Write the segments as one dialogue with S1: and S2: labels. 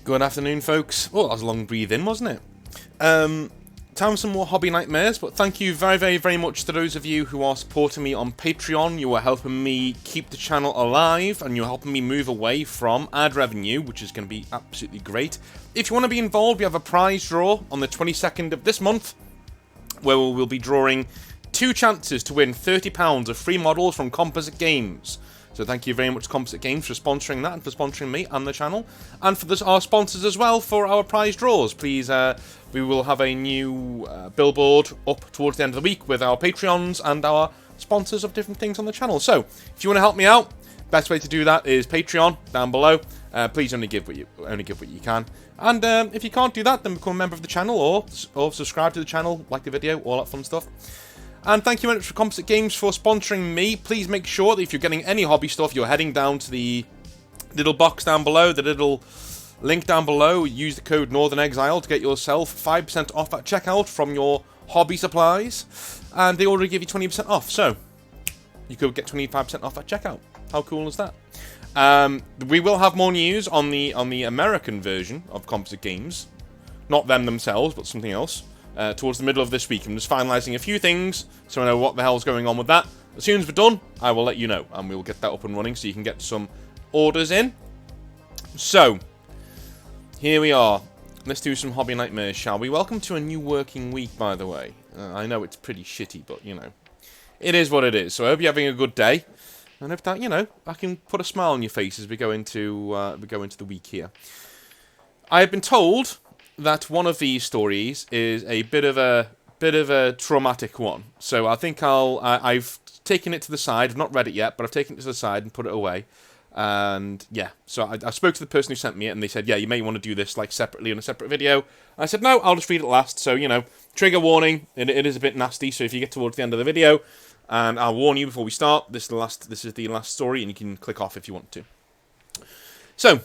S1: Good afternoon, folks. Well, that was a long breathe in, wasn't it? Time for some more hobby nightmares, but thank you very much to those of you who are supporting me on Patreon. You are helping me keep the channel alive, and you're helping me move away from ad revenue, which is going to be absolutely great. If you want to be involved, we have a prize draw on the 22nd of this month, where we'll be drawing 2 chances to win £30 of free models from Composite Games. So thank you very much, Composite Games, for sponsoring that and for sponsoring me and the channel. And for our sponsors as well for our prize draws. Please, we will have a new billboard up towards the end of the week with our Patreons and our sponsors of different things on the channel. So, if you want to help me out, best way to do that is Patreon, down below. Please only give what you can. And if you can't do that, then become a member of the channel or subscribe to the channel, like the video, all that fun stuff. And thank you very much for Composite Games for sponsoring me. Please make sure that if you're getting any hobby stuff, you're heading down to the little box down below, the little link down below. Use the code Northern Exile to get yourself 5% off at checkout from your hobby supplies. And they already give you 20% off, so you could get 25% off at checkout. How cool is that? We will have more news on the American version of Composite Games. Not them themselves, but something else. Towards the middle of this week. I'm just finalising a few things, so I know what the hell's going on with that. As soon as we're done, I will let you know, and we'll get that up and running so you can get some orders in. So, here we are. Let's do some hobby nightmares, shall we? Welcome to a new working week, by the way. I know it's pretty shitty, but, you know, it is what it is. So I hope you're having a good day, and hope that, you know, I can put a smile on your face as we go into the week here. I have been told that one of these stories is a bit of a traumatic one. So I think I've taken it to the side. I've not read it yet, but I've taken it to the side and put it away. And yeah, so I spoke to the person who sent me it, and they said, yeah, you may want to do this like separately in a separate video. I said, no, I'll just read it last. So, you know, trigger warning. It is a bit nasty. So if you get towards the end of the video, and I'll warn you before we start, this is the last story, and you can click off if you want to. So,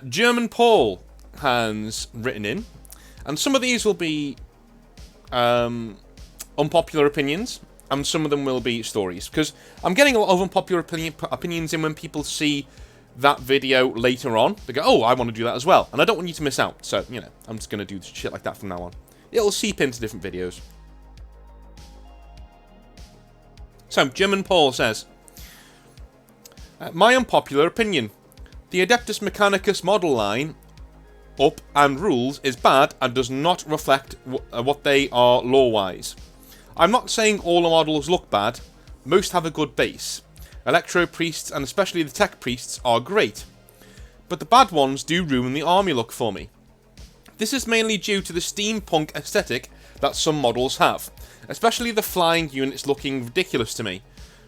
S1: German Paul has written in, and some of these will be unpopular opinions, and some of them will be stories, because I'm getting a lot of unpopular opinions in when people see that video later on. They go, oh, I want to do that as well, and I don't want you to miss out, so, you know, I'm just going to do shit like that from now on. It'll seep into different videos. So, German Paul says, my unpopular opinion, the Adeptus Mechanicus model line up and rules is bad and does not reflect what they are lore-wise. I'm not saying all the models look bad, most have a good base. Electro priests and especially the tech priests are great, but the bad ones do ruin the army look for me. This is mainly due to the steampunk aesthetic that some models have, especially the flying units looking ridiculous to me,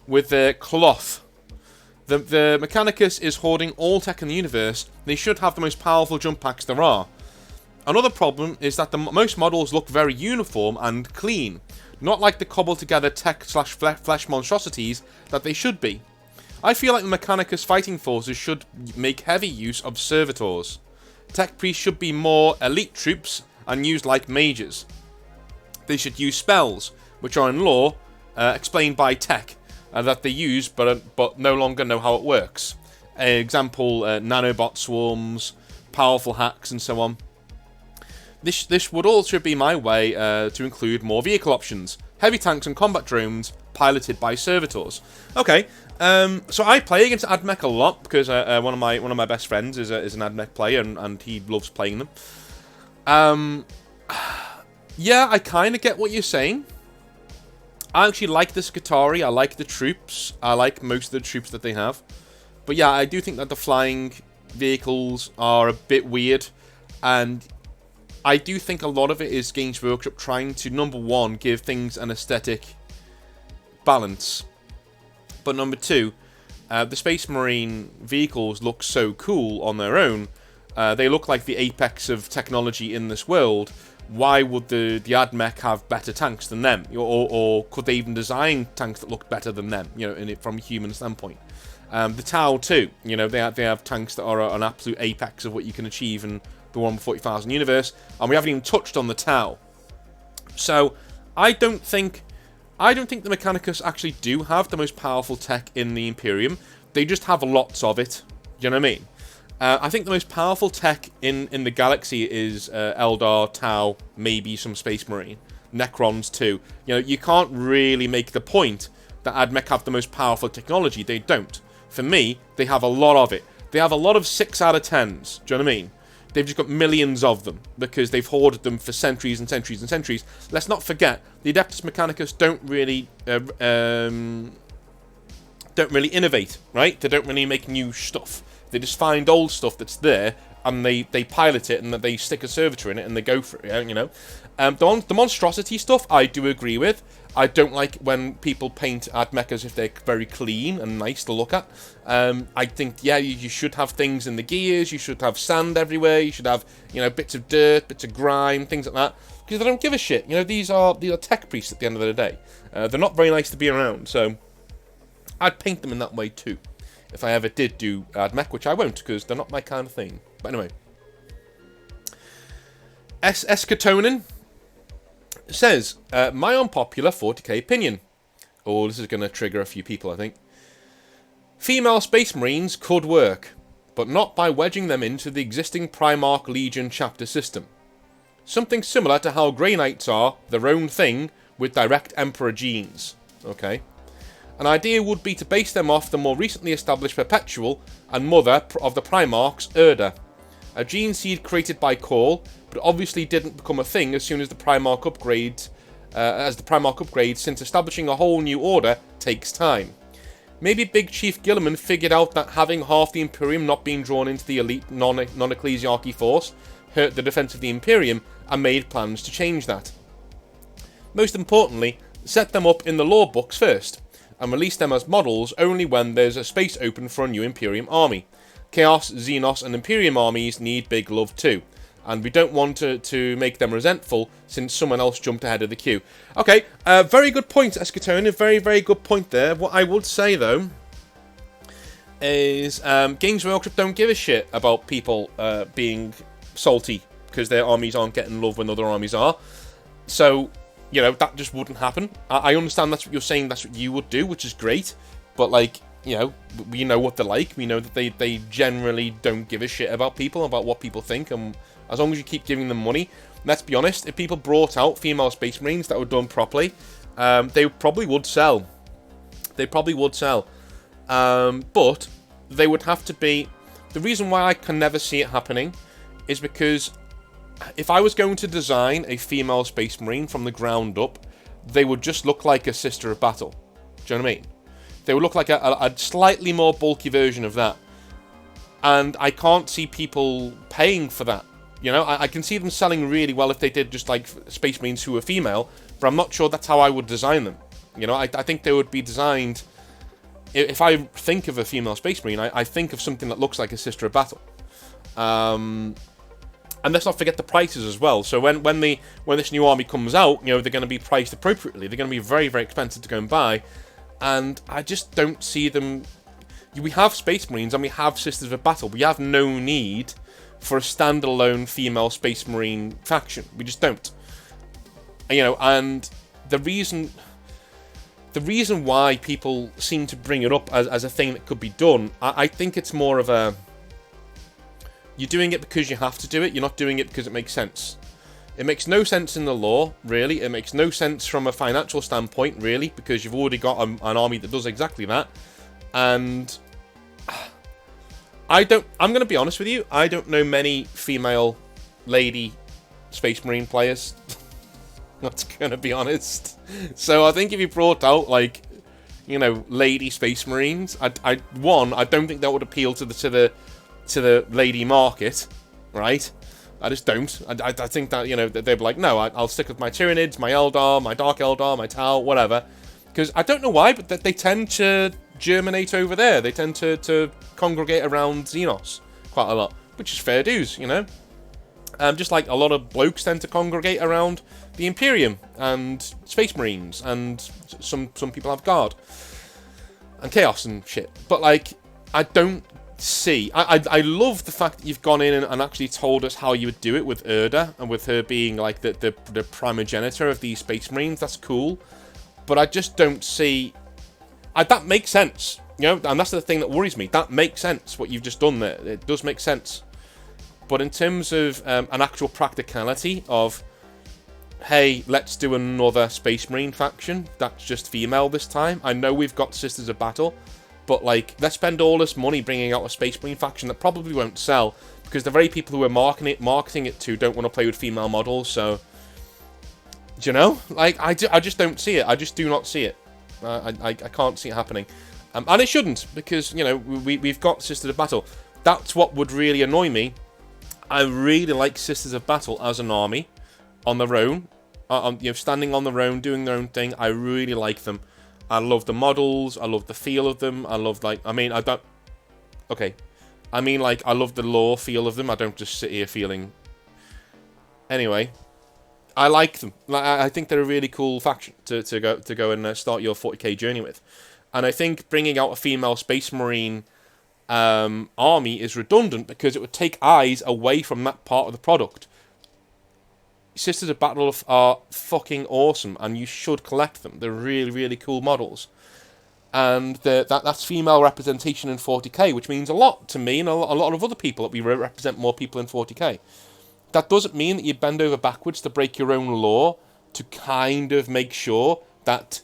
S1: with their cloth. The Mechanicus is hoarding all tech in the universe. They should have the most powerful jump packs there are. Another problem is that most models look very uniform and clean, not like the cobbled together tech/flesh monstrosities that they should be. I feel like the Mechanicus fighting forces should make heavy use of servitors. Tech priests should be more elite troops and used like mages. They should use spells, which are in lore explained by tech, that they use but no longer know how it works. Example, nanobot swarms, powerful hacks, and so on. This would also be my way to include more vehicle options, heavy tanks and combat drones piloted by servitors. Okay, so I play against AdMech a lot because one of my best friends is an AdMech player and he loves playing them. Yeah, I kind of get what you're saying. I actually like the Skitarii, I like the troops, I like most of the troops that they have. But yeah, I do think that the flying vehicles are a bit weird, and I do think a lot of it is Games Workshop trying to, number one, give things an aesthetic balance. But number two, the Space Marine vehicles look so cool on their own. They look like the apex of technology in this world. Why would the AdMech have better tanks than them? Or could they even design tanks that look better than them, you know, from a human standpoint? The Tau too, you know, they have tanks that are an absolute apex of what you can achieve in the Warhammer 40,000 universe, and we haven't even touched on the Tau. So, I don't think the Mechanicus actually do have the most powerful tech in the Imperium. They just have lots of it. Do you know what I mean? I think the most powerful tech in the galaxy is Eldar, Tau, maybe some Space Marine. Necrons too. You know, you can't really make the point that AdMech have the most powerful technology. They don't. For me, they have a lot of it. They have a lot of 6 out of 10s. Do you know what I mean? They've just got millions of them because they've hoarded them for centuries and centuries and centuries. Let's not forget, the Adeptus Mechanicus don't really innovate, right? They don't really make new stuff. They just find old stuff that's there, and they pilot it, and they stick a servitor in it, and they go for it, you know? The monstrosity stuff, I do agree with. I don't like when people paint AdMech as if they're very clean and nice to look at. I think, yeah, you should have things in the gears, you should have sand everywhere, you should have, you know, bits of dirt, bits of grime, things like that, because they don't give a shit. You know, these are tech priests at the end of the day. They're not very nice to be around, so I'd paint them in that way too. If I ever did do AdMech, which I won't, because they're not my kind of thing. But anyway. Eskatonin says, my unpopular 40k opinion. Oh, this is going to trigger a few people, I think. Female Space Marines could work, but not by wedging them into the existing Primarch Legion chapter system. Something similar to how Grey Knights are their own thing with direct Emperor genes. Okay. An idea would be to base them off the more recently established Perpetual and mother of the Primarchs, Erda. A gene seed created by Call, but obviously didn't become a thing as soon as the Primarch upgrades, since establishing a whole new order takes time. Maybe Big Chief Gilliman figured out that having half the Imperium not being drawn into the elite non-ecclesiarchy force hurt the defense of the Imperium and made plans to change that. Most importantly, set them up in the lore books first, and release them as models only when there's a space open for a new Imperium army. Chaos, Xenos and Imperium armies need big love too, and we don't want to make them resentful since someone else jumped ahead of the queue. Okay, very good point, Eskatone, very, very good point there. What I would say though is Games Workshop don't give a shit about people being salty because their armies aren't getting love when other armies are. So, you know, that just wouldn't happen. I understand that's what you're saying, that's what you would do, which is great. But, like, you know, we know what they're like. We know that they generally don't give a shit about people, about what people think. And as long as you keep giving them money, let's be honest, if people brought out female Space Marines that were done properly, they probably would sell. They probably would sell. But they would have to be... The reason why I can never see it happening is because if I was going to design a female Space Marine from the ground up, they would just look like a Sister of Battle. Do you know what I mean? They would look like a slightly more bulky version of that. And I can't see people paying for that. You know, I can see them selling really well if they did just like Space Marines who were female, but I'm not sure that's how I would design them. You know, I think they would be designed... If I think of a female Space Marine, I think of something that looks like a Sister of Battle. And let's not forget the prices as well. So when this new army comes out, you know, they're going to be priced appropriately. They're going to be very, very expensive to go and buy. And I just don't see them... We have Space Marines and we have Sisters of Battle. We have no need for a standalone female Space Marine faction. We just don't. You know, and the reason why people seem to bring it up as a thing that could be done, I think it's more of a... You're doing it because you have to do it. You're not doing it because it makes sense. It makes no sense in the lore, really. It makes no sense from a financial standpoint, really, because you've already got an army that does exactly that. And I'm going to be honest with you, I don't know many female lady Space Marine players. That's going to be honest. So I think if you brought out, like, you know, lady Space Marines, I don't think that would appeal to the lady market, right? I just don't. I think that, you know, they'd be like, no, I'll stick with my Tyranids, my Eldar, my Dark Eldar, my Tau, whatever. Because I don't know why, but they tend to germinate over there. They tend to congregate around Xenos quite a lot, which is fair dues, you know? Just like a lot of blokes tend to congregate around the Imperium and Space Marines, and some people have Guard and Chaos and shit. But, like, I don't see... I love the fact that you've gone in and actually told us how you would do it with Erda, and with her being, like, the primogenitor of these Space Marines. That's cool. But I just don't see... that makes sense. You know, and that's the thing that worries me. That makes sense, what you've just done there. It does make sense. But in terms of an actual practicality of, hey, let's do another Space Marine faction that's just female this time. I know we've got Sisters of Battle, but, like, let's spend all this money bringing out a Space Marine faction that probably won't sell, because the very people who are marketing it to don't want to play with female models, so... Do you know? Like, I just don't see it. I just do not see it. I can't see it happening. And it shouldn't, because, you know, we've got Sisters of Battle. That's what would really annoy me. I really like Sisters of Battle as an army, on their own. You know, standing on their own, doing their own thing. I really like them. I love the models. I love the feel of them. I love, like, I mean, I don't... Okay. I mean, like, I love the lore feel of them. I don't just sit here feeling... Anyway... I like them. I think they're a really cool faction to go and start your 40k journey with. And I think bringing out a female Space Marine army is redundant because it would take eyes away from that part of the product. Sisters of Battle are fucking awesome, and you should collect them. They're really, really cool models. And that's female representation in 40k, which means a lot to me and a lot of other people, that we represent more people in 40k. That doesn't mean that you bend over backwards to break your own law to kind of make sure that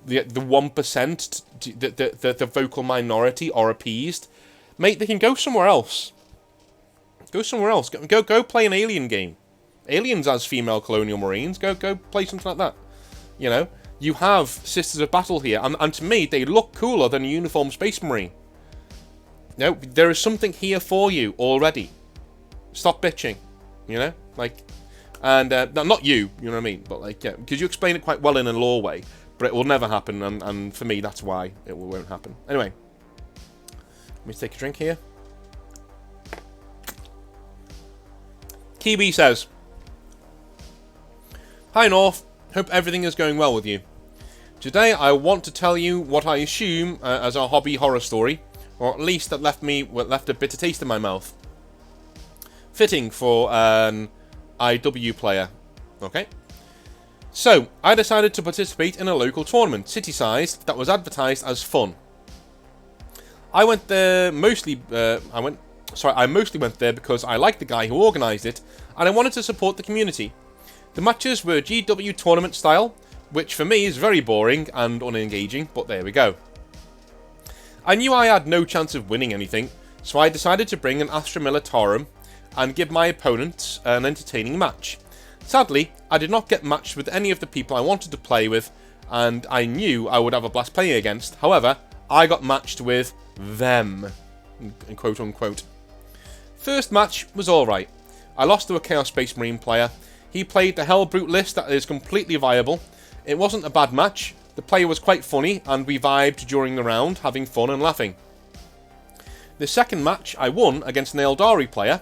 S1: the 1%, the vocal minority, are appeased. Mate, they can go somewhere else. Go somewhere else. Go play an Alien game. Aliens as female colonial marines. Go play something like that. You know, you have Sisters of Battle here, and to me, they look cooler than a uniform Space Marine. No, there is something here for you already. Stop bitching. You know, like, and not you know what I mean, but like, yeah, because you explain it quite well in a lore way, but it will never happen, and for me, that's why it won't happen. Anyway, let me take a drink here. Kiwi says, "Hi North, hope everything is going well with you. Today I want to tell you what I assume as a hobby horror story, or at least that left a bitter taste in my mouth. Fitting for an IW player. Okay. So, I decided to participate in a local tournament, city-sized, that was advertised as fun. I mostly went there because I liked the guy who organised it, and I wanted to support the community. The matches were GW tournament style, which for me is very boring and unengaging, but there we go. I knew I had no chance of winning anything, so I decided to bring an Astra Militarum and give my opponents an entertaining match. Sadly, I did not get matched with any of the people I wanted to play with, and I knew I would have a blast playing against. However, I got matched with them, quote unquote. First match was alright. I lost to a Chaos Space Marine player. He played the Hellbrute list that is completely viable. It wasn't a bad match. The player was quite funny, and we vibed during the round, having fun and laughing. The second match I won against an Eldari player.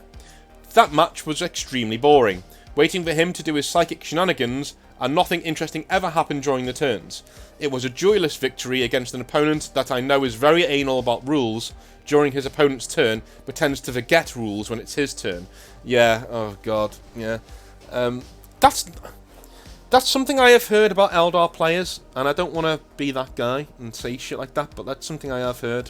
S1: That match was extremely boring, waiting for him to do his psychic shenanigans, and nothing interesting ever happened during the turns. It was a joyless victory against an opponent that I know is very anal about rules during his opponent's turn, but tends to forget rules when it's his turn. Yeah, oh god, yeah. That's something I have heard about Eldar players, and I don't want to be that guy and say shit like that, but that's something I have heard.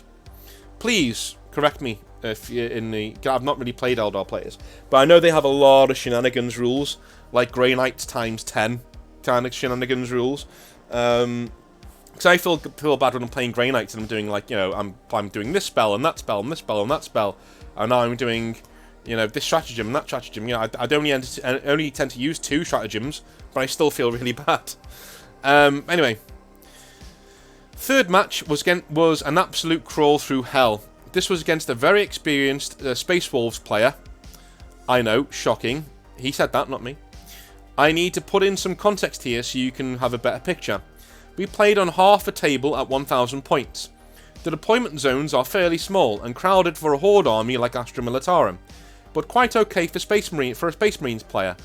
S1: Please correct me if you're in the... I've not really played Eldar players, but I know they have a lot of shenanigans rules, like Grey Knights times 10 kind of shenanigans rules. Because I feel bad when I'm playing Grey Knights and I'm doing, like, you know, I'm doing this spell and that spell and this spell and that spell, and now I'm doing, you know, this stratagem and that stratagem. You know, I'd only tend to use 2 stratagems, but I still feel really bad. Anyway, third match was an absolute crawl through hell. This was against a very experienced Space Wolves player. I know, shocking. He said that, not me. I need to put in some context here so you can have a better picture. We played on half a table at 1,000 points. The deployment zones are fairly small and crowded for a horde army like Astra Militarum, but quite okay for a Space Marines player.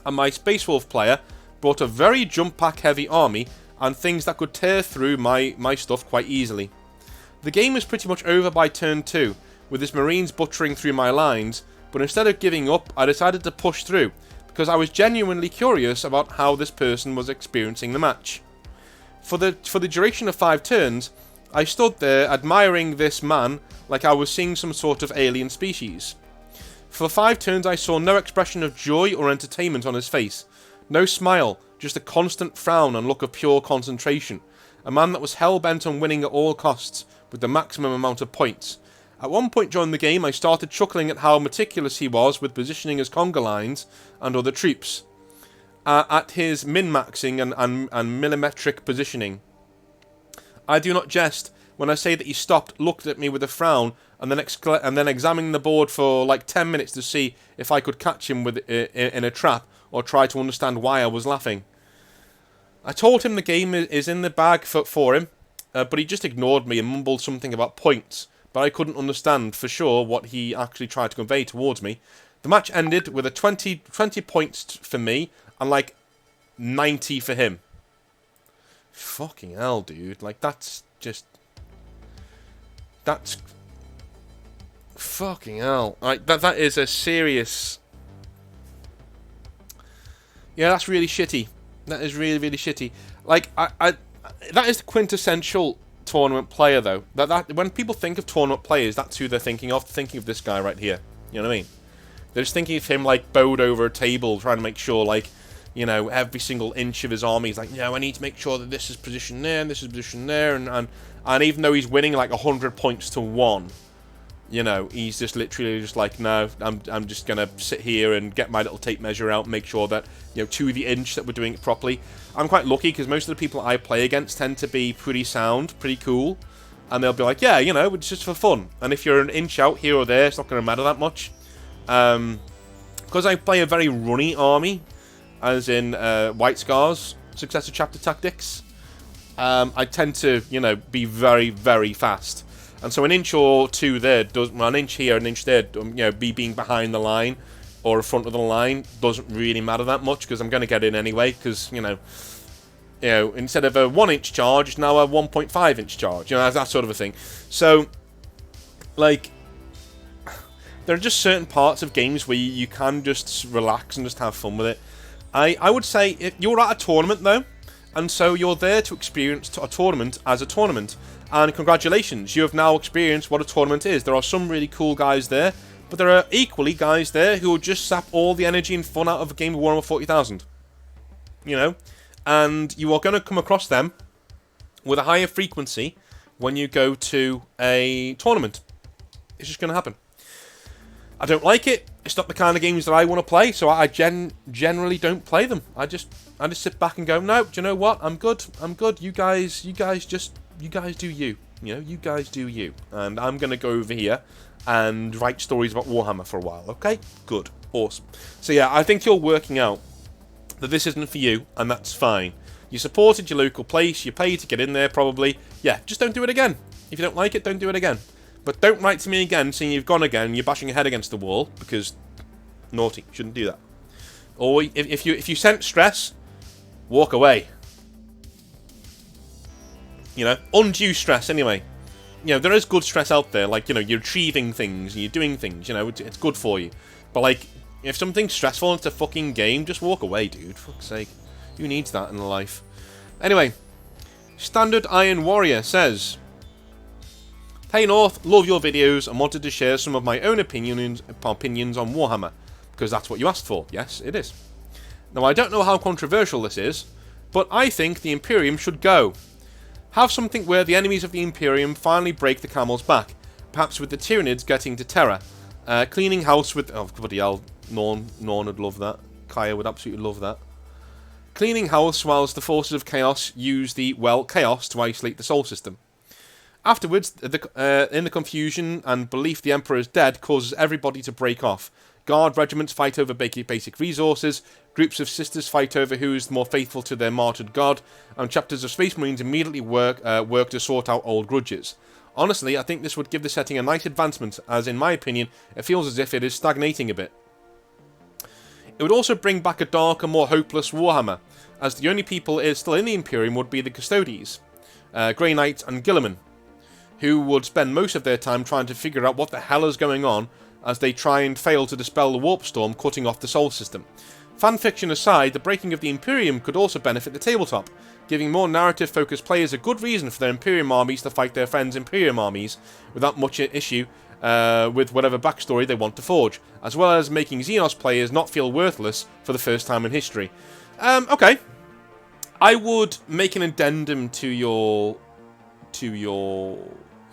S1: And my Space Wolf player brought a very jump pack heavy army and things that could tear through my stuff quite easily. The game was pretty much over by turn 2, with his Marines butchering through my lines, but instead of giving up, I decided to push through, because I was genuinely curious about how this person was experiencing the match. For the duration of 5 turns, I stood there admiring this man like I was seeing some sort of alien species. For 5 turns I saw no expression of joy or entertainment on his face. No smile, just a constant frown and look of pure concentration. A man that was hell-bent on winning at all costs, with the maximum amount of points. At one point during the game I started chuckling at how meticulous he was with positioning his conga lines and other troops. At his min-maxing and millimetric positioning. I do not jest when I say that he stopped, looked at me with a frown, and then examined the board for like 10 minutes to see if I could catch him in a trap or try to understand why I was laughing. I told him the game is in the bag for him, but he just ignored me and mumbled something about points, but I couldn't understand for sure what he actually tried to convey towards me. The match ended with a 20 points for me and like 90 for him. Fucking hell, dude. Like, that's fucking hell. Like, that is a serious... Yeah, that's really shitty. That is really, really shitty. Like, that is the quintessential tournament player, though. That when people think of tournament players, that's who they're thinking of. Thinking of this guy right here. You know what I mean? They're just thinking of him, like, bowed over a table, trying to make sure, like, you know, every single inch of his army is like, I need to make sure that this is positioned there and this is positioned there, and even though he's winning like 100 points to 1, you know, he's just literally just like, no, I'm just gonna sit here and get my little tape measure out and make sure that, you know, to the inch that we're doing it properly. I'm quite lucky because most of the people I play against tend to be pretty sound, pretty cool, and they'll be like, yeah, you know, it's just for fun. And if you're an inch out here or there, it's not gonna matter that much. Because I play a very runny army, as in White Scars, Successor Chapter Tactics, I tend to, you know, be very, very fast. And so an inch or two there, well, an inch here, an inch there, you know, being behind the line or in front of the line doesn't really matter that much because I'm going to get in anyway because, you know, instead of a 1-inch charge, it's now a 1.5-inch charge, you know, that sort of a thing. So, like, there are just certain parts of games where you can just relax and just have fun with it. I would say if you're at a tournament, though, and so you're there to experience a tournament as a tournament. And congratulations, you have now experienced what a tournament is. There are some really cool guys there, but there are equally guys there who will just sap all the energy and fun out of a game of Warhammer 40,000. You know? And you are going to come across them with a higher frequency when you go to a tournament. It's just going to happen. I don't like it. It's not the kind of games that I want to play, so I generally don't play them. I just sit back and go, no, do you know what? I'm good. You guys do you. You know, you guys do you. And I'm going to go over here and write stories about Warhammer for a while, okay? Good. Awesome. So yeah, I think you're working out that this isn't for you, and that's fine. You supported your local place, you paid to get in there probably. Yeah, just don't do it again. If you don't like it, don't do it again. But don't write to me again saying you've gone again and you're bashing your head against the wall, because naughty, shouldn't do that. Or if you sense stress, walk away. You know, undue stress anyway. You know, there is good stress out there, like, you know, you're achieving things, you're doing things, you know, it's good for you. But, like, if something's stressful and it's a fucking game, just walk away, dude, for fuck's sake. Who needs that in life? Anyway, Standard Iron Warrior says, Hey North, love your videos and wanted to share some of my own opinions on Warhammer, because that's what you asked for. Yes, it is. Now, I don't know how controversial this is, but I think the Imperium should go. Have something where the enemies of the Imperium finally break the camel's back, perhaps with the Tyranids getting to Terra. Cleaning house with... Oh, bloody hell, Norn would love that. Kaya would absolutely love that. Cleaning house whilst the forces of Chaos use the, well, Chaos to isolate the Sol system. Afterwards, in the confusion and belief the Emperor is dead causes everybody to break off. Guard regiments fight over basic resources, groups of sisters fight over who is more faithful to their martyred god, and chapters of Space Marines immediately work to sort out old grudges. Honestly, I think this would give the setting a nice advancement, as in my opinion, it feels as if it is stagnating a bit. It would also bring back a darker, more hopeless Warhammer, as the only people still in the Imperium would be the Custodies, Grey Knight and Guilliman, who would spend most of their time trying to figure out what the hell is going on as they try and fail to dispel the warp storm cutting off the Sol system. Fanfiction aside, the breaking of the Imperium could also benefit the tabletop, giving more narrative-focused players a good reason for their Imperium armies to fight their friends' Imperium armies without much issue with whatever backstory they want to forge, as well as making Xenos players not feel worthless for the first time in history. Okay. I would make an addendum to your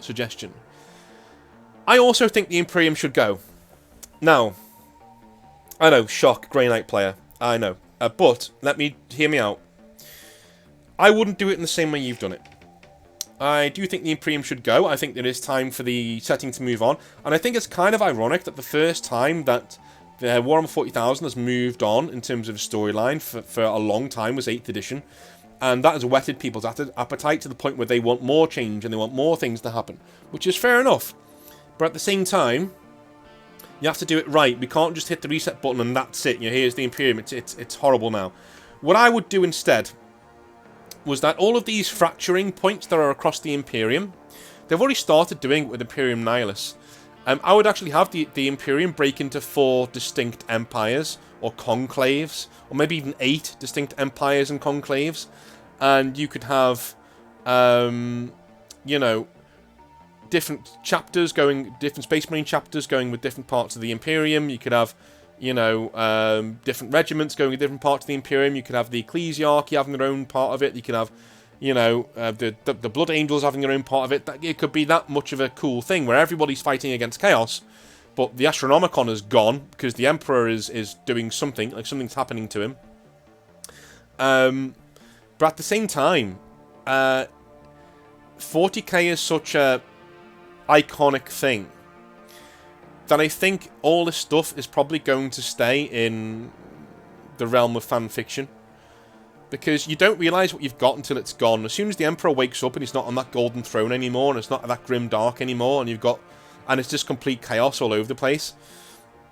S1: suggestion. I also think the Imperium should go. Now, I know, shock, Grey Knight player. I know. But, hear me out. I wouldn't do it in the same way you've done it. I do think the Imperium should go. I think it is time for the setting to move on. And I think it's kind of ironic that the first time that the Warhammer 40,000 has moved on in terms of storyline for a long time was 8th edition. And that has whetted people's appetite to the point where they want more change and they want more things to happen. Which is fair enough. But at the same time, you have to do it right. We can't just hit the reset button and that's it. You know, here's the Imperium. It's horrible now. What I would do instead was that all of these fracturing points that are across the Imperium, they've already started doing it with Imperium Nihilus. I would actually have the Imperium break into 4 distinct empires, or conclaves, or maybe even 8 distinct empires and conclaves. And you could have, you know, different chapters going, different Space Marine chapters going with different parts of the Imperium. You could have, you know, different regiments going with different parts of the Imperium. You could have the Ecclesiarchy having their own part of it. You could have, you know, the Blood Angels having their own part of it. It could be that much of a cool thing where everybody's fighting against chaos, but the Astronomicon is gone because the Emperor is doing something, like something's happening to him. But at the same time, 40k is such a iconic thing that I think all this stuff is probably going to stay in the realm of fan fiction, because you don't realise what you've got until it's gone. As soon as the Emperor wakes up and he's not on that golden throne anymore, and it's not that grim dark anymore, and it's just complete chaos all over the place,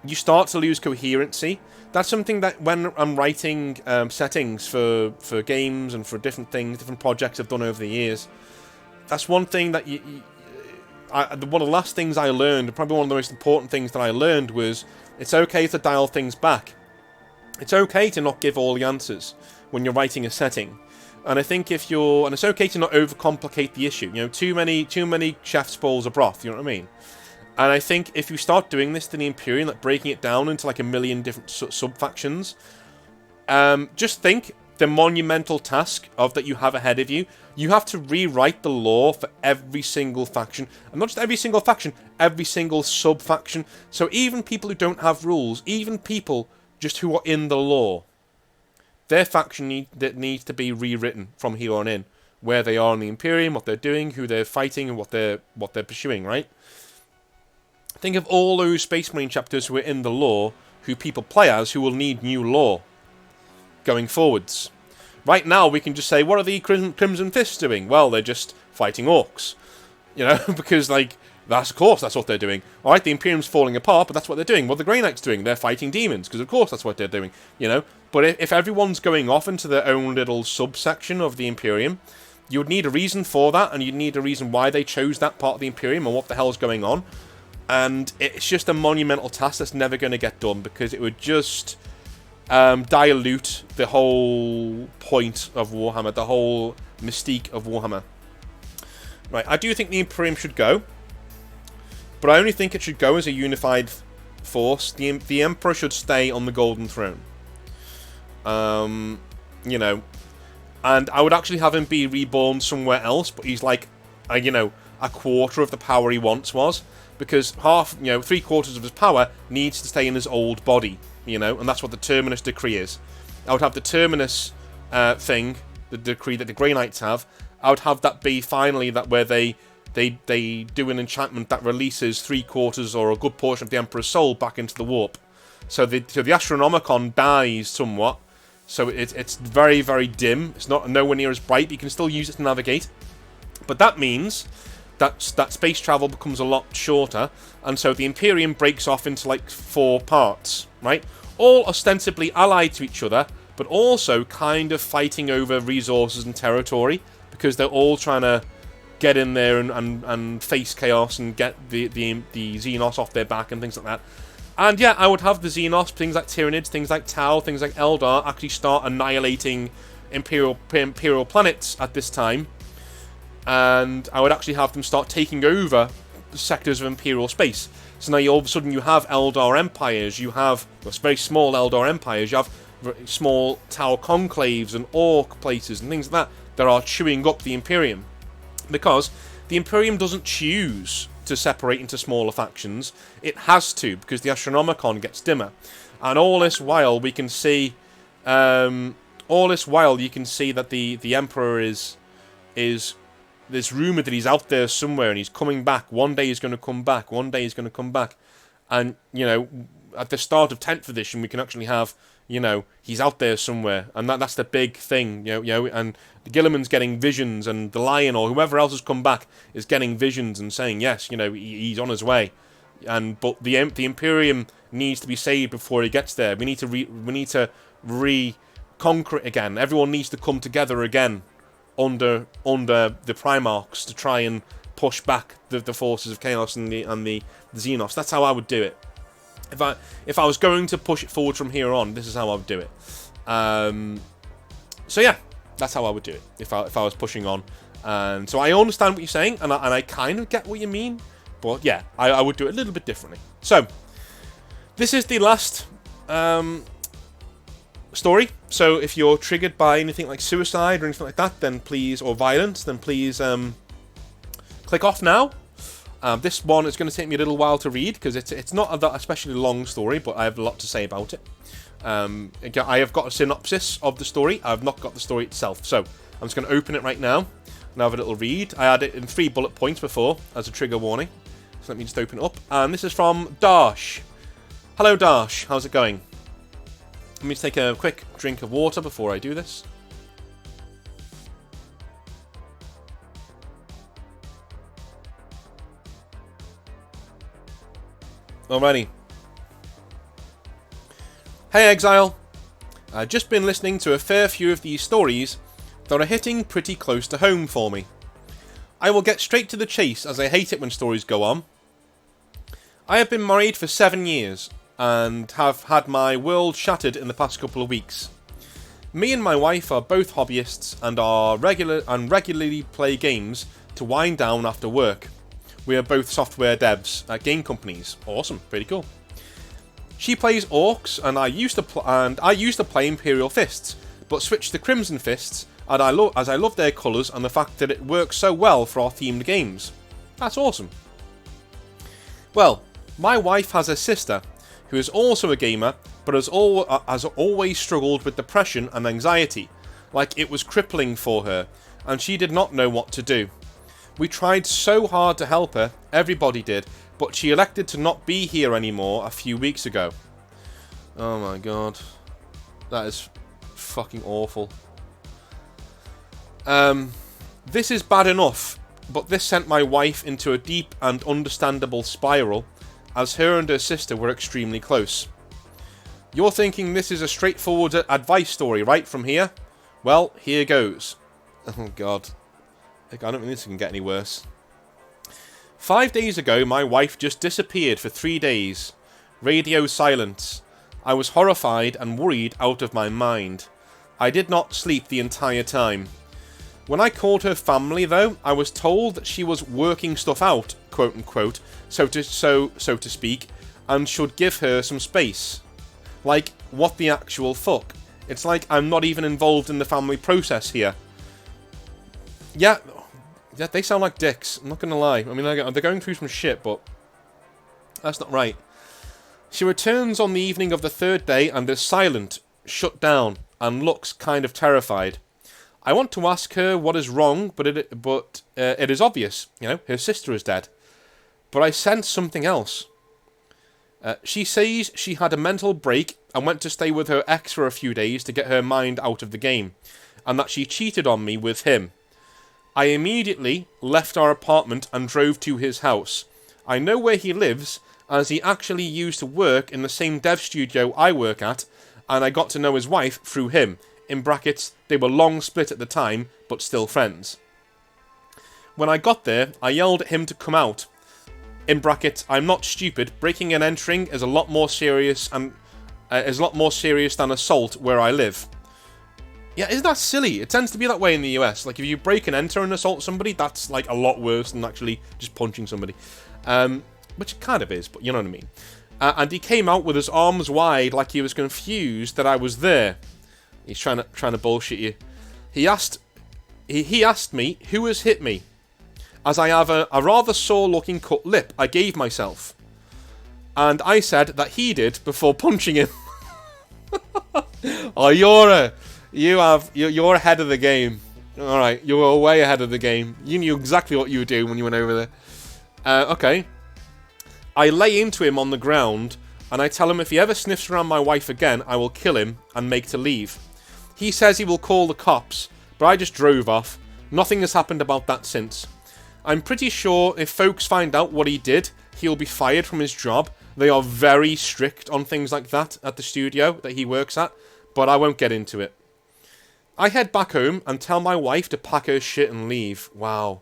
S1: you start to lose coherency. That's something that when I'm writing settings for games and for different things, different projects I've done over the years, that's one thing that one of the last things I learned, probably one of the most important things that I learned, was it's okay to dial things back. It's okay to not give all the answers when you're writing a setting. And I think and it's okay to not overcomplicate the issue. You know, too many chef's bowls of broth, you know what I mean? And I think if you start doing this to the Imperium, like breaking it down into like a million different sub-factions, just think the monumental task that you have ahead of you. You have to rewrite the lore for every single faction. And not just every single faction, every single sub-faction. So even people who don't have rules, even people just who are in the lore, their faction needs to be rewritten from here on in. Where they are in the Imperium, what they're doing, who they're fighting, and what they're pursuing, right? Think of all those Space Marine chapters who are in the lore, who people play as, who will need new lore going forwards. Right now, we can just say, what are the Crimson Fists doing? Well, they're just fighting orcs. You know, because, like, of course that's what they're doing. Alright, the Imperium's falling apart, but that's what they're doing. What the Grey Knights doing? They're fighting demons, because of course that's what they're doing. You know, but if everyone's going off into their own little subsection of the Imperium, you would need a reason for that, and you'd need a reason why they chose that part of the Imperium, and what the hell's going on. And it's just a monumental task that's never going to get done, because it would just dilute the whole point of Warhammer, the whole mystique of Warhammer. Right, I do think the Imperium should go, but I only think it should go as a unified force. The Emperor should stay on the Golden Throne. You know, and I would actually have him be reborn somewhere else, but he's like, you know, a quarter of the power he once was. Because half, you know, 3/4 of his power needs to stay in his old body, you know, and that's what the Terminus decree is. I would have the Terminus thing, the decree that the Grey Knights have. I would have that be finally that where they do an enchantment that releases 3/4 or a good portion of the Emperor's soul back into the warp. So the Astronomicon dies somewhat. So it's very, very dim. It's not nowhere near as bright, but you can still use it to navigate. But that means that space travel becomes a lot shorter, and so the Imperium breaks off into like 4 parts, right? All ostensibly allied to each other, but also kind of fighting over resources and territory, because they're all trying to get in there and face chaos and get the Xenos off their back and things like that. And yeah, I would have the Xenos, things like Tyranids, things like Tau, things like Eldar actually start annihilating Imperial planets at this time. And I would actually have them start taking over sectors of Imperial space. So now all of a sudden you have Eldar empires, you have very small Eldar empires, you have small Tau conclaves and Orc places and things like that are chewing up the Imperium. Because the Imperium doesn't choose to separate into smaller factions. It has to, because the Astronomicon gets dimmer. And all this while we can see you can see that the Emperor is there's rumour that he's out there somewhere and he's coming back. One day he's going to come back. One day he's going to come back. And, you know, at the start of 10th edition, we can actually have, you know, he's out there somewhere. And that's the big thing, you know, and the Gilliman's getting visions, and the Lion or whoever else has come back is getting visions and saying, yes, you know, he's on his way. But the Imperium needs to be saved before he gets there. We need to reconquer it again. Everyone needs to come together again under the Primarchs to try and push back the forces of Chaos and the Xenos. That's how I would do it. If I was going to push it forward from here on, this is how I would do it. So yeah, that's how I would do it if I was pushing on. And so I understand what you're saying, and I kind of get what you mean, but yeah, I would do it a little bit differently. So this is the last story. So if you're triggered by anything like suicide or anything like that, then please, or violence, then please click off now. This one is going to take me a little while to read because it's not a especially long story, but I have a lot to say about it. I have got a synopsis of the story. I have not got the story itself, so I'm just going to open it right now and have a little read. I had it in 3 bullet points before as a trigger warning, so let me just open it up. And this is from Darsh. Hello Darsh, how's it going? Let me just take a quick drink of water before I do this. Alrighty. Hey Exile. I've just been listening to a fair few of these stories that are hitting pretty close to home for me. I will get straight to the chase as I hate it when stories go on. I have been married for 7 years and have had my world shattered in the past couple of weeks. Me and my wife are both hobbyists and regularly play games to wind down after work. We are both software devs at game companies. Awesome, pretty cool. She plays Orcs, and I used to play Imperial Fists, but switched to Crimson Fists, and as I love their colours and the fact that it works so well for our themed games. That's awesome. Well, my wife has a sister who is also a gamer, but has always struggled with depression and anxiety, like it was crippling for her, and she did not know what to do. We tried so hard to help her, everybody did, but she elected to not be here anymore a few weeks ago. Oh my god. That is fucking awful. This is bad enough, but this sent my wife into a deep and understandable spiral, as her and her sister were extremely close. You're thinking this is a straightforward advice story, right, from here? Well, here goes. Oh god. I don't think this can get any worse. 5 days ago, my wife just disappeared for 3 days. Radio silence. I was horrified and worried out of my mind. I did not sleep the entire time. When I called her family, though, I was told that she was working stuff out, quote unquote, so to speak, and should give her some space. Like, what the actual fuck? It's like I'm not even involved in the family process here. Yeah, they sound like dicks. I'm not gonna lie. I mean, they're going through some shit, but that's not right. She returns on the evening of the 3rd day and is silent, shut down, and looks kind of terrified. I want to ask her what is wrong, but it is obvious. You know, her sister is dead. But I sense something else. She says she had a mental break and went to stay with her ex for a few days to get her mind out of the game, and that she cheated on me with him. I immediately left our apartment and drove to his house. I know where he lives, as he actually used to work in the same dev studio I work at, and I got to know his wife through him. In brackets, they were long split at the time, but still friends. When I got there, I yelled at him to come out. in brackets, I'm not stupid. Breaking and entering is a lot more serious and than assault where I live. Yeah, isn't that silly? It tends to be that way in the US. Like, if you break and enter and assault somebody, that's, like, a lot worse than actually just punching somebody. Which it kind of is, but you know what I mean. And he came out with his arms wide like he was confused that I was there. He's trying to bullshit you. He asked me who has hit me. As I have a rather sore-looking cut lip, I gave myself. And I said that he did before punching him. Oh, you're ahead of the game. Alright, you were way ahead of the game. You knew exactly what you were doing when you went over there. Okay. I lay into him on the ground, and I tell him if he ever sniffs around my wife again, I will kill him and make to leave. He says he will call the cops, but I just drove off. Nothing has happened about that since. I'm pretty sure if folks find out what he did, he'll be fired from his job. They are very strict on things like that at the studio that he works at, but I won't get into it. I head back home and tell my wife to pack her shit and leave. Wow.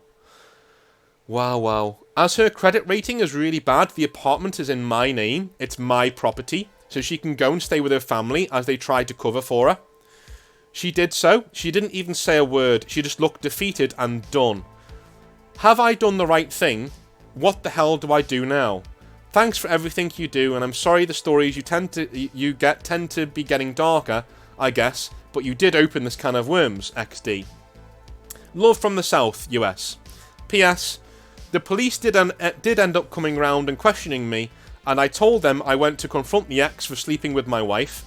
S1: Wow. As her credit rating is really bad, the apartment is in my name. It's my property, so she can go and stay with her family as they tried to cover for her. She did so. She didn't even say a word. She just looked defeated and done. Have I done the right thing? What the hell do I do now? Thanks for everything you do, and I'm sorry the stories you tend to be getting darker, I guess, but you did open this can of worms, XD. Love from the South, US. P.S. The police did end up coming round and questioning me, and I told them I went to confront the ex for sleeping with my wife,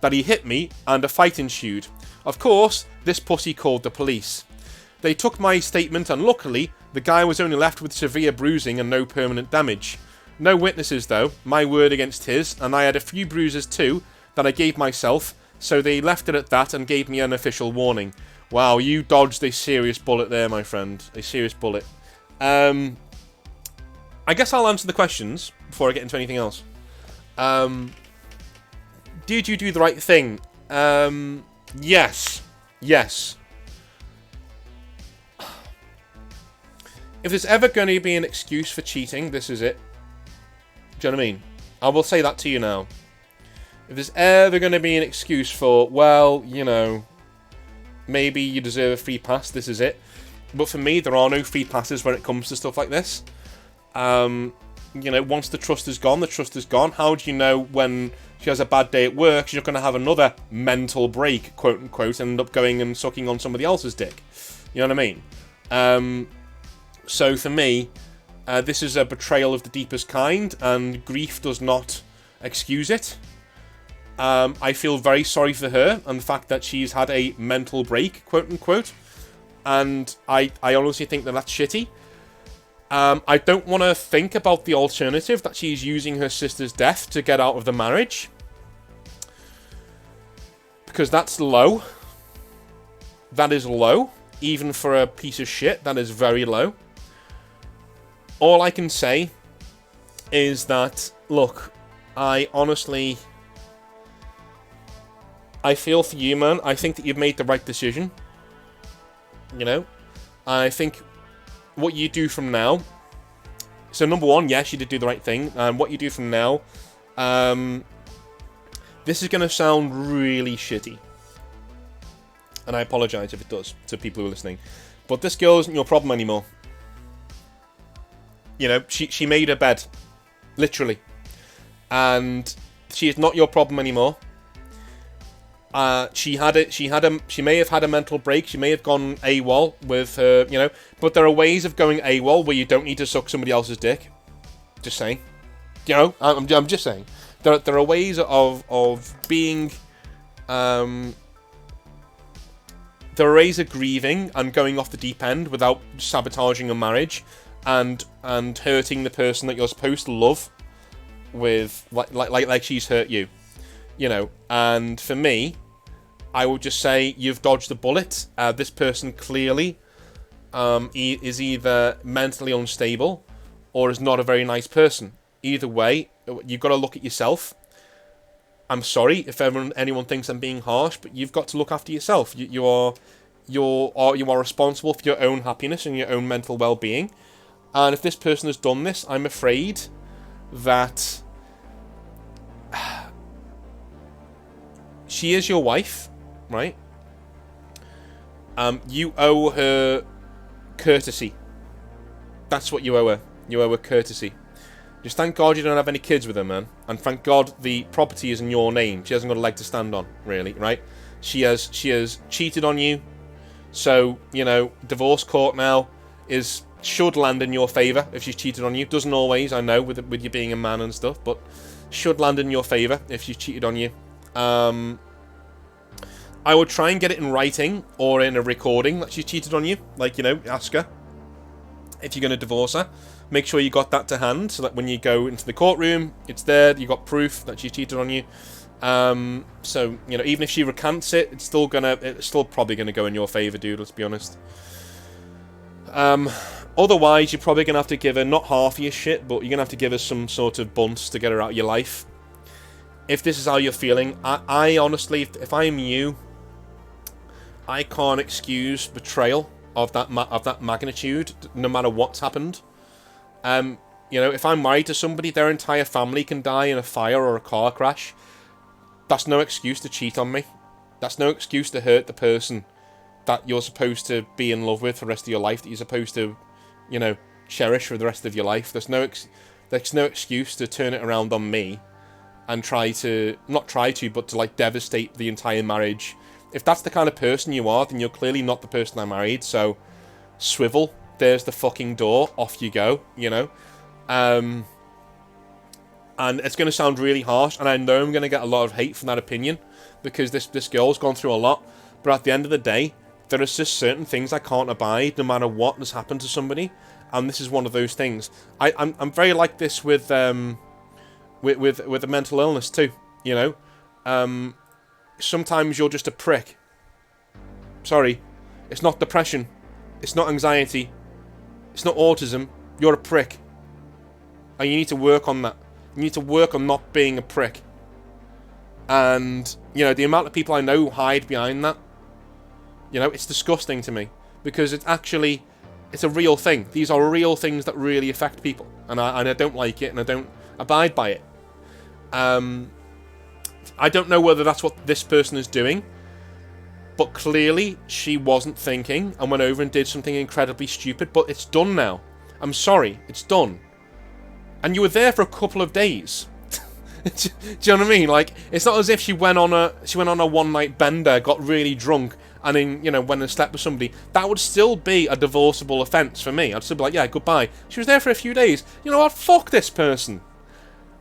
S1: that he hit me, and a fight ensued. Of course, this pussy called the police. They took my statement, and luckily, the guy was only left with severe bruising and no permanent damage. No witnesses though, my word against his, and I had a few bruises too, that I gave myself, so they left it at that and gave me an official warning. Wow, you dodged a serious bullet there, my friend. A serious bullet. I guess I'll answer the questions before I get into anything else. Did you do the right thing? Yes. If there's ever going to be an excuse for cheating, this is it. Do you know what I mean? I will say that to you now. If there's ever going to be an excuse for, well, you know, maybe you deserve a free pass, this is it. But for me, there are no free passes when it comes to stuff like this. You know, once the trust is gone, the trust is gone. How do you know when she has a bad day at work, she's not going to have another mental break, quote unquote, and end up going and sucking on somebody else's dick? You know what I mean? So for me, this is a betrayal of the deepest kind, and grief does not excuse it. I feel very sorry for her and the fact that she's had a mental break, quote unquote, and I honestly think that that's shitty. I don't want to think about the alternative that she's using her sister's death to get out of the marriage, because that's low. That is low. Even for a piece of shit, that is very low. All I can say is that, look, I feel for you, man. I think that you've made the right decision. You know? I think what you do from now... So, number one, yes, you did do the right thing. And what you do from now... this is going to sound really shitty. And I apologise if it does, to people who are listening. But this girl isn't your problem anymore. You know, she made her bed. Literally. And she is not your problem anymore. She may have had a mental break. She may have gone AWOL with her, you know. But there are ways of going AWOL where you don't need to suck somebody else's dick. Just saying. You know, I'm just saying. There are ways of being... there are ways of grieving and going off the deep end without sabotaging a marriage and hurting the person that you're supposed to love with, like she's hurt you. You know, and for me, I would just say you've dodged the bullet. This person clearly is either mentally unstable or is not a very nice person. Either way, you've got to look at yourself. I'm sorry if anyone thinks I'm being harsh, but you've got to look after yourself. You are responsible for your own happiness and your own mental well-being. And if this person has done this, I'm afraid that she is your wife, right? You owe her courtesy. That's what you owe her. You owe her courtesy. Just thank God you don't have any kids with her, man. And thank God the property is in your name. She hasn't got a leg to stand on, really, right? She has cheated on you. So, you know, divorce court now should land in your favour if she's cheated on you. Doesn't always, I know, with you being a man and stuff, but should land in your favour if she's cheated on you. I would try and get it in writing or in a recording that she's cheated on you. Like, you know, ask her if you're going to divorce her. Make sure you got that to hand so that when you go into the courtroom, it's there. You got proof that she cheated on you. So, you know, even if she recants it, it's still probably gonna go in your favour, dude, let's be honest. Otherwise, you're probably gonna have to give her not half of your shit, but you're gonna have to give her some sort of bunts to get her out of your life. If this is how you're feeling, I honestly, if I am you, I can't excuse betrayal of that magnitude, no matter what's happened. You know, if I'm married to somebody, their entire family can die in a fire or a car crash. That's no excuse to cheat on me. That's no excuse to hurt the person that you're supposed to be in love with for the rest of your life, that you're supposed to, you know, cherish for the rest of your life. There's no excuse to turn it around on me and not try to, but to, like, devastate the entire marriage. If that's the kind of person you are, then you're clearly not the person I married, so swivel. There's the fucking door. Off you go, you know? And it's going to sound really harsh, and I know I'm going to get a lot of hate from that opinion, because this girl's gone through a lot, but at the end of the day, there are just certain things I can't abide, no matter what has happened to somebody, and this is one of those things. I'm very like this with a mental illness too, you know? Sometimes you're just a prick. Sorry, it's not depression, it's not anxiety, it's not autism, you're a prick. And you need to work on that. You need to work on not being a prick. And, you know, the amount of people I know who hide behind that, you know, it's disgusting to me. Because it's a real thing. These are real things that really affect people. And I don't like it, and I don't abide by it. I don't know whether that's what this person is doing, but clearly she wasn't thinking and went over and did something incredibly stupid, but it's done now. I'm sorry, it's done. And you were there for a couple of days. Do you know what I mean? Like, it's not as if she went on a one-night bender, got really drunk, and then, you know, went and slept with somebody. That would still be a divorceable offence for me. I'd still be like, yeah, goodbye. She was there for a few days. You know what? Fuck this person.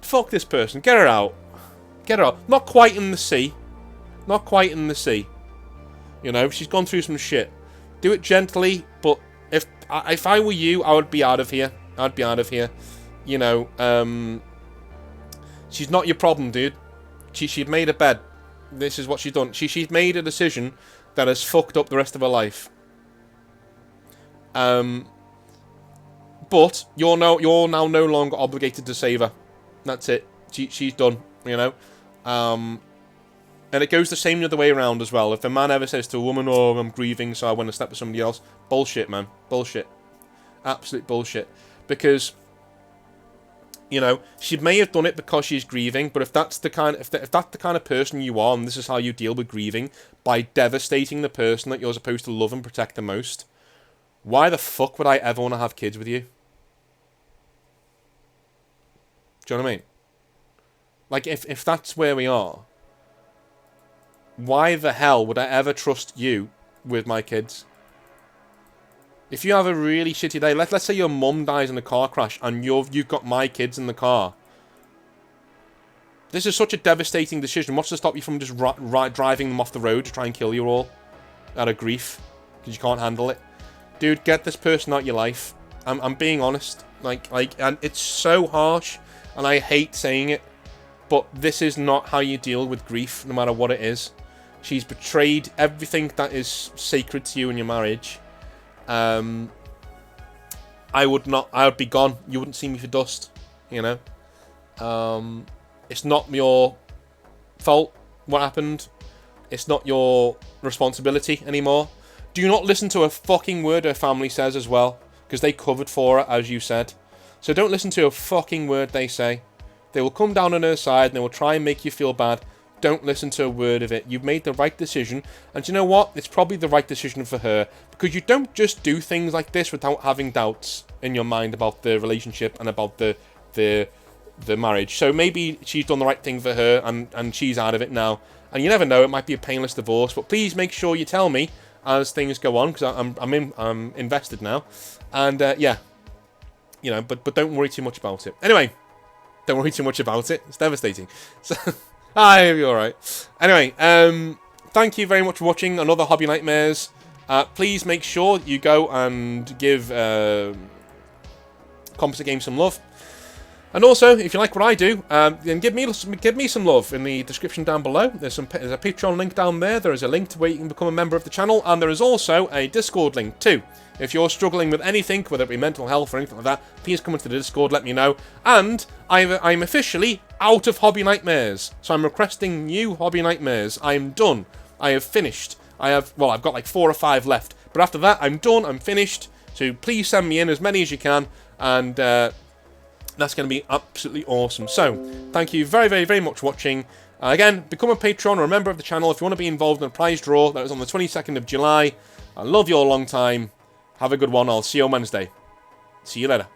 S1: Fuck this person. Get her out. Get her out. Not quite in the sea. Not quite in the sea. You know, she's gone through some shit. Do it gently, but if I were you, I would be out of here. I'd be out of here. You know, she's not your problem, dude. She'd made a bed. This is what she's done. She's made a decision that has fucked up the rest of her life. But you're now no longer obligated to save her. That's it. She's done, you know. And it goes the same the other way around as well. If a man ever says to a woman, oh, I'm grieving, so I want to sleep with somebody else. Bullshit, man. Bullshit. Absolute bullshit. Because, you know, she may have done it because she's grieving, but if that's the kind of person you are, and this is how you deal with grieving, by devastating the person that you're supposed to love and protect the most, why the fuck would I ever want to have kids with you? Do you know what I mean? Like, if that's where we are, why the hell would I ever trust you with my kids? If you have a really shitty day, let's say your mum dies in a car crash and you've got my kids in the car. This is such a devastating decision. What's to stop you from just driving them off the road to try and kill you all out of grief because you can't handle it? Dude, get this person out of your life. I'm being honest. Like, and it's so harsh, and I hate saying it, but this is not how you deal with grief, no matter what it is. She's betrayed everything that is sacred to you in your marriage. I would be gone. You wouldn't see me for dust, you know. It's not your fault what happened. It's not your responsibility anymore. Do not listen to a fucking word her family says as well. because they covered for her, as you said. So don't listen to a fucking word they say. They will come down on her side and they will try and make you feel bad. Don't listen to a word of it. You've made the right decision. And you know what? It's probably the right decision for her. Because you don't just do things like this without having doubts in your mind about the relationship and about the marriage. So maybe she's done the right thing for her and she's out of it now. And you never know, it might be a painless divorce. But please make sure you tell me as things go on, because I'm invested now. And yeah, you know, but don't worry too much about it. Anyway, don't worry too much about it. It's devastating. So you'll be alright. Anyway, thank you very much for watching another Hobby Nightmares. Please make sure you go and give Composite Games some love. And also, if you like what I do, then give me some love in the description down below. There's a Patreon link down there. There is a link to where you can become a member of the channel, and there is also a Discord link too. If you're struggling with anything, whether it be mental health or anything like that, please come into the Discord, let me know. And I'm officially out of Hobby Nightmares, so I'm requesting new Hobby Nightmares. I'm done. I have finished. I've got like 4 or 5 left, but after that, I'm done. I'm finished. So please send me in as many as you can, and that's going to be absolutely awesome. So, thank you very, very, very much for watching. Again, become a patron or a member of the channel if you want to be involved in a prize draw. That was on the 22nd of July. I love you all a long time. Have a good one. I'll see you on Wednesday. See you later.